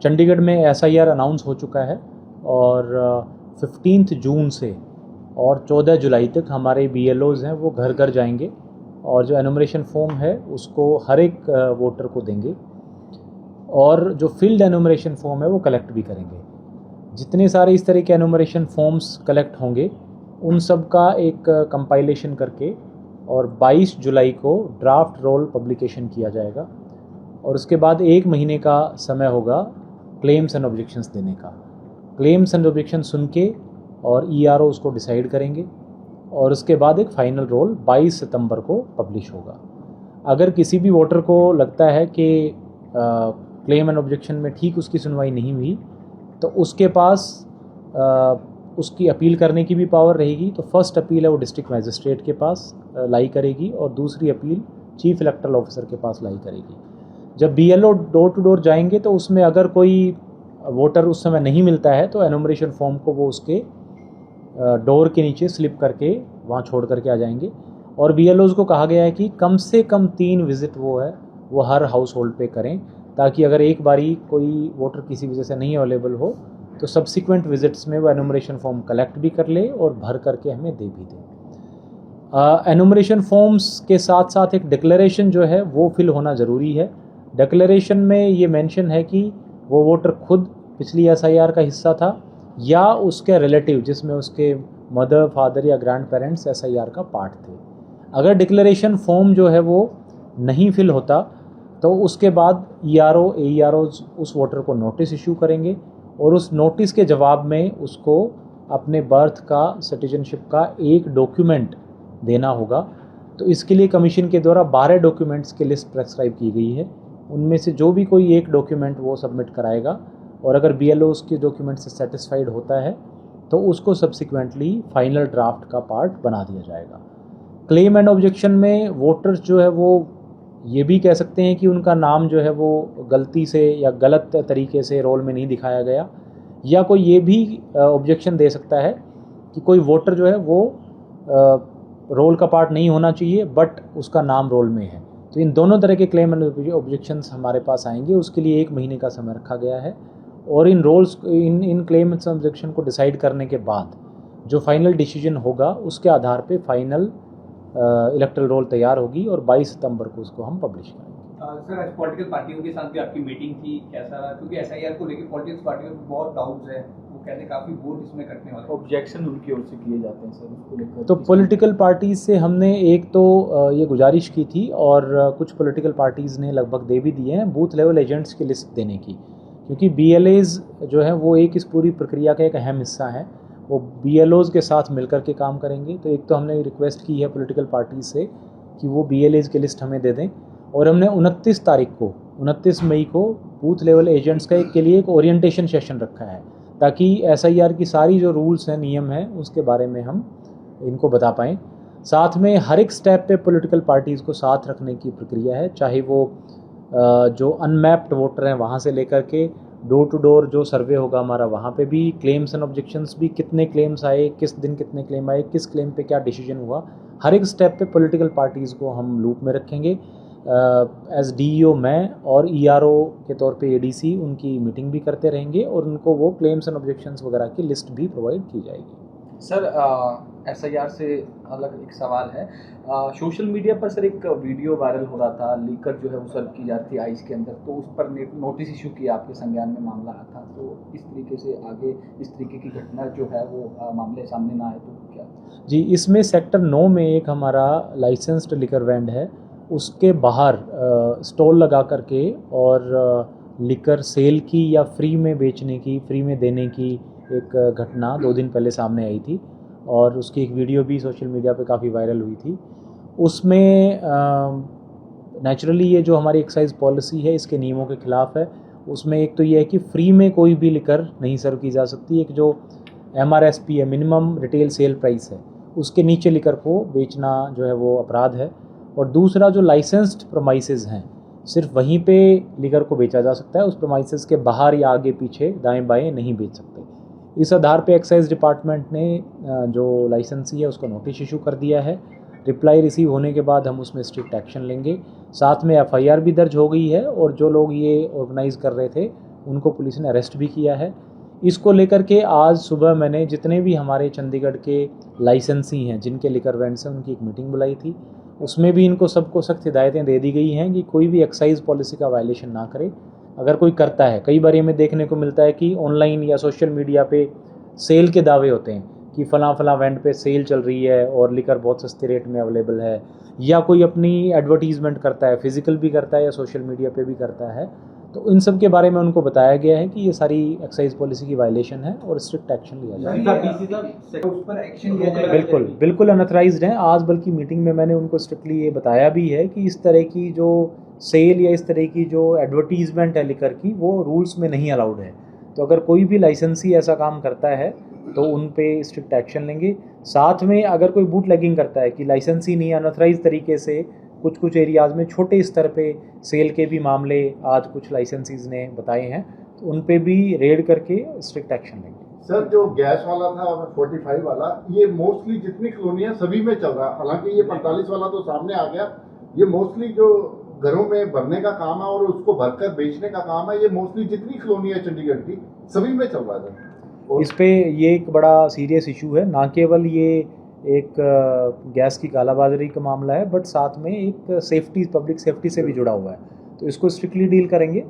चंडीगढ़ में SIR announce हो चुका है और 15 जून से और 14 जुलाई तक हमारे BLOs हैं वो घर घर जाएंगे और जो एनुमरेशन फॉर्म है उसको हर एक वोटर को देंगे और जो फील्ड एनुमरेशन फॉर्म है वो कलेक्ट भी करेंगे। जितने सारे इस तरह के एनुमरेशन फॉर्म्स कलेक्ट होंगे उन सब का एक कंपाइलेशन करके और 22 जुलाई को ड्राफ्ट रोल पब्लिकेशन किया जाएगा और उसके बाद 1 महीने का समय होगा क्लेम्स एंड ऑब्जेक्शंस देने का। क्लेम्स एंड ऑब्जेक्शन सुन के और ERO उसको डिसाइड करेंगे और उसके बाद एक फ़ाइनल रोल 22 सितंबर को पब्लिश होगा। अगर किसी भी वोटर को लगता है कि क्लेम एंड ऑब्जेक्शन में ठीक उसकी सुनवाई नहीं हुई तो उसके पास उसकी अपील करने की भी पावर रहेगी। तो फर्स्ट अपील है वो डिस्ट्रिक्ट मैजिस्ट्रेट के पास लाई करेगी और दूसरी अपील चीफ इलेक्टरल ऑफिसर के पास लाई करेगी। जब BLO डोर टू डोर जाएंगे तो उसमें अगर कोई वोटर उस समय नहीं मिलता है तो एनुमरेशन फॉर्म को वो उसके डोर के नीचे स्लिप करके वहाँ छोड़ करके आ जाएंगे। और BLOs को कहा गया है कि कम से कम 3 विज़िट वो हर हाउस होल्ड पे करें, ताकि अगर एक बारी कोई वोटर किसी वजह से नहीं अवेलेबल हो तो सब्सिक्वेंट विजिट्स में वो एनुमरेशन फॉर्म कलेक्ट भी कर ले और भर करके हमें दे भी दे। एनुमरेशन फॉर्म्स के साथ साथ एक डिक्लेरेशन जो है वो फिल होना ज़रूरी है। डिक्लेरेशन में ये मेंशन है कि वो वोटर खुद पिछली SIR का हिस्सा था या उसके रिलेटिव जिसमें उसके मदर, फादर या ग्रैंड पेरेंट्स SIR का पार्ट थे। अगर डिक्लेरेशन फॉर्म जो है वो नहीं फिल होता तो उसके बाद ERO, AEROs उस वोटर को नोटिस इशू करेंगे और उस नोटिस के जवाब में उसको अपने बर्थ का, सिटीजनशिप का एक डॉक्यूमेंट देना होगा। तो इसके लिए कमीशन के द्वारा 12 डॉक्यूमेंट्स की लिस्ट प्रेस्क्राइब की गई है। उनमें से जो भी कोई एक डॉक्यूमेंट वो सबमिट कराएगा और अगर BLO उसके डॉक्यूमेंट से सेटिस्फाइड होता है तो उसको सब्सिक्वेंटली फाइनल ड्राफ्ट का पार्ट बना दिया जाएगा। क्लेम एंड ऑब्जेक्शन में वोटर्स जो है वो ये भी कह सकते हैं कि उनका नाम जो है वो गलती से या गलत तरीके से रोल में नहीं दिखाया गया, या कोई ये भी ऑब्जेक्शन दे सकता है कि कोई वोटर जो है वो रोल का पार्ट नहीं होना चाहिए बट उसका नाम रोल में है। तो इन दोनों तरह के क्लेम एंड ऑब्जेक्शंस हमारे पास आएंगे। उसके लिए 1 महीने का समय रखा गया है और इन क्लेम एंड ऑब्जेक्शन को डिसाइड करने के बाद जो फाइनल डिसीजन होगा उसके आधार पे फाइनल इलेक्टरल रोल तैयार होगी और 22 सितंबर को उसको हम पब्लिश करेंगे। सर, आज पॉलिटिकल पार्टियों के साथ भी आपकी मीटिंग थी, कैसा रहा? क्योंकि SIR को लेकर पॉलिटिकल पार्टियों को बहुत डाउट्स है, वो कहते हैं काफ़ी वोट इसमें कटने वाले, ऑब्जेक्शन उनकी ओर से किए जाते हैं सर, उसको लेकर। तो पॉलिटिकल पार्टीज़ से हमने एक तो ये गुजारिश की थी और कुछ पॉलिटिकल पार्टीज़ ने लगभग दे भी दिए हैं बूथ लेवल एजेंट्स की लिस्ट देने की, क्योंकि BLAs जो है वो एक इस पूरी प्रक्रिया का एक अहम हिस्सा है। वो BLOs के साथ मिलकर के काम करेंगे। तो एक तो हमने रिक्वेस्ट की है पॉलिटिकल पार्टी से कि वो BLAs की लिस्ट हमें दे दें और हमने 29 मई को बूथ लेवल एजेंट्स का के लिए एक ओरिएंटेशन सेशन रखा है, ताकि SIR की सारी जो रूल्स हैं, नियम हैं, उसके बारे में हम इनको बता पाएँ। साथ में हर एक स्टेप पे पॉलिटिकल पार्टीज़ को साथ रखने की प्रक्रिया है, चाहे वो जो अनमैप्ड वोटर हैं वहाँ से लेकर के डोर टू डोर जो सर्वे होगा हमारा वहाँ पे भी क्लेम्स एंड ऑब्जेक्शंस भी, कितने क्लेम्स आए, किस दिन कितने क्लेम आए, किस क्लेम पे क्या डिसीजन हुआ, हर एक स्टेप पे पॉलिटिकल पार्टीज़ को हम लूप में रखेंगे। एज DEO मैं और ERO के तौर पे ADC उनकी मीटिंग भी करते रहेंगे और उनको वो क्लेम्स एंड ऑब्जेक्शंस वगैरह की लिस्ट भी प्रोवाइड की जाएगी। सर, SIR से अलग एक सवाल है। सोशल मीडिया पर सर एक वीडियो वायरल हो रहा था, लीकर जो है वो सर्व की जाती है आइस के अंदर, तो उस पर नोटिस इशू किया, आपके संज्ञान में मामला आया था। तो इस तरीके से आगे इस तरीके की घटना जो है वो मामले सामने ना आए तो क्या? जी, इसमें सेक्टर 9 में एक हमारा लाइसेंस्ड लिकर वैंड है, उसके बाहर स्टॉल लगा करके और लिकर सेल की या फ्री में बेचने की, फ्री में देने की एक घटना 2 दिन पहले सामने आई थी और उसकी एक वीडियो भी सोशल मीडिया पे काफ़ी वायरल हुई थी। उसमें नेचुरली ये जो हमारी एक्साइज पॉलिसी है इसके नियमों के खिलाफ है। उसमें एक तो ये है कि फ्री में कोई भी लिकर नहीं सर्व की जा सकती। एक जो MRSP है, मिनिमम रिटेल सेल प्राइस है, उसके नीचे लिकर को बेचना जो है वो अपराध है। और दूसरा जो लाइसेंस्ड प्रोमाइसेस हैं, सिर्फ वहीं पे लिकर को बेचा जा सकता है, उस प्रोमाइसेस के बाहर या आगे पीछे दाएं बाएं नहीं बेच सकते। इस आधार पे एक्साइज डिपार्टमेंट ने जो लाइसेंसी है उसको नोटिस इशू कर दिया है। रिप्लाई रिसीव होने के बाद हम उसमें स्ट्रिक्ट एक्शन लेंगे। साथ में FIR भी दर्ज हो गई है और जो लोग ये ऑर्गेनाइज़ कर रहे थे उनको पुलिस ने अरेस्ट भी किया है। इसको लेकर के आज सुबह मैंने जितने भी हमारे चंडीगढ़ के लाइसेंसी हैं जिनके लिकर वेंट्स हैं उनकी एक मीटिंग बुलाई थी। उसमें भी इनको सबको सख्त हिदायतें दे दी गई हैं कि कोई भी एक्साइज पॉलिसी का वायलेशन ना करे। अगर कोई करता है, कई बार हमें देखने को मिलता है कि ऑनलाइन या सोशल मीडिया पे सेल के दावे होते हैं कि फ़लाँ वेंट पे सेल चल रही है और लिकर बहुत सस्ते रेट में अवेलेबल है, या कोई अपनी एडवर्टीज़मेंट करता है, फिज़िकल भी करता है या सोशल मीडिया पे भी करता है। तो इन सब के बारे में उनको बताया गया है कि ये सारी एक्साइज पॉलिसी की वायलेशन है और स्ट्रिक्ट एक्शन लिया जाएगा। उस पर एक्शन लिया जाएगा। बिल्कुल अनऑथराइज्ड हैं। आज बल्कि मीटिंग में मैंने उनको स्ट्रिक्टली ये बताया भी है कि इस तरह की जो सेल या इस तरह की जो एडवर्टीज़मेंट है लिकर की वो रूल्स में नहीं अलाउड है। तो अगर कोई भी लाइसेंसी ऐसा काम करता है तो उन पे स्ट्रिक्ट एक्शन लेंगे। साथ में अगर कोई बूट लेगिंग करता है कि लाइसेंसी नहीं, अनऑथराइज तरीके से कुछ एरियाज़ में छोटे स्तर पे सेल के भी मामले आज कुछ लाइसेंसीज ने बताए हैं, तो उन पे भी रेड करके स्ट्रिक्ट एक्शन लेंगे। सर, जो गैस वाला था 45 वाला, ये मोस्टली जितनी कॉलोनियां सभी में चल रहा है। हालांकि ये 45 वाला तो सामने आ गया, ये मोस्टली जो घरों में भरने का काम है और उसको भरकर बेचने का काम है, ये मोस्टली जितनी कॉलोनियां चंडीगढ़ की सभी में चल रहा है। इस पे ये एक बड़ा सीरियस इशू है। ना केवल ये एक गैस की कालाबाजारी का मामला है, बट साथ में एक सेफ्टी, पब्लिक सेफ्टी से भी जुड़ा हुआ है। तो इसको स्ट्रिक्टली डील करेंगे।